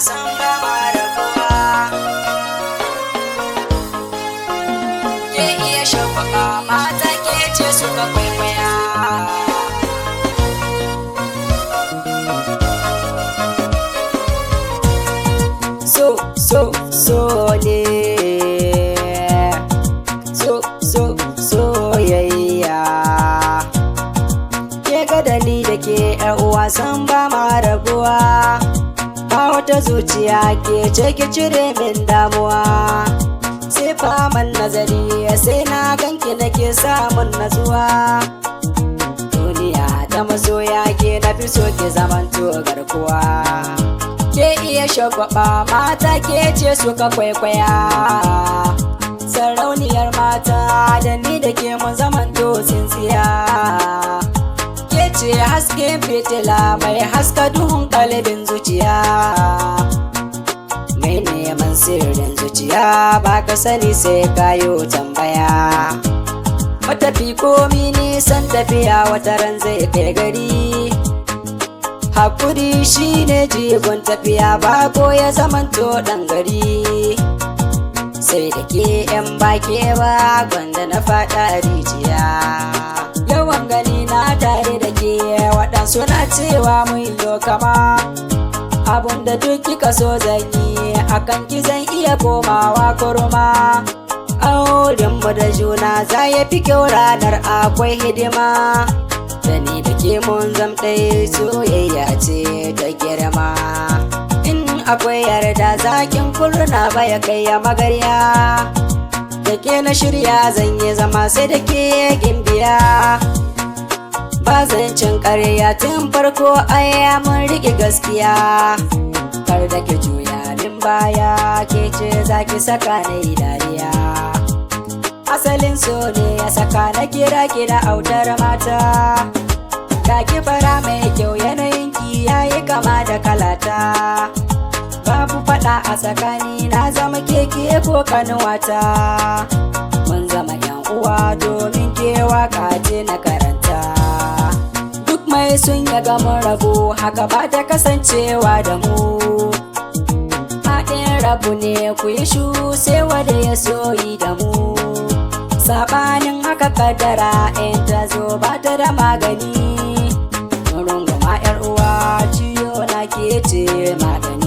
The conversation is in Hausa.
san ba ma rabuwa. Ke iya shafaka mata ke ce suka kwaikwaya. So soyayya. Ke ga da ni da ke uwa san ba ma rabuwa. Ba wata zuciya ke ce ki cire min damuwa. Sai faman nazari sai na ganki nake samun natsuwa. Duniya ta masoya ke na fi so ki zamanto garkuwa. Ke iya shagwaba mata ke ce suka kwaikwaya. Sarauniyar mata da ni da ke mun zamanto tsintsiya. Ke ce hasken fitila mai haska duhun kalbin zuciya. Mai neman sirrin zuciya ba ka sani sai kayo tambaya. Matafi komi nisan tafiya wata ran zai kai gari. Hakuri shine jigon tafiya bako ya zamanto ɗan gari. Sai da ke yan bake ba gwanda na faɗa rijiya. Yawan gani na tare da ke waɗansu na cewa mun yo kama. Abunda duk kika so zan yi akan ki zan iya komawa kurma. Aurenmu da juna za ya fi kyau ranar akwai hidima. Da ni da ke mun zamɗai soyayya ce ta girma. In akwai yarda zakin kurna baya kai ya magarya. Da ke na shirya zan yi zama sai da ke gimbiya. Ba zan cin ƙarya tun farko aya mun riƙe gaskiya. Kar da ke juya min baya ke ce za ki saka na dariya. Asalin so ne ya saka na kira ki da autar mata. Ka ki fara mai kyau yanayinki yayi kama da kalata. Babu fada a tsakani na zama keke ko kanuwata. Mun zama yan uwa domin ke waka ce na karanta. Duk mai sun ya gama rabo haka ba ta kasancewa da mu. Haɗin rabu ne ku yi shu sai wanda ya soyi da mu. Sabanin haka kaddara in ta zo ba ta da magani. Runguma 'yar uwa ciyo na ke ce magani.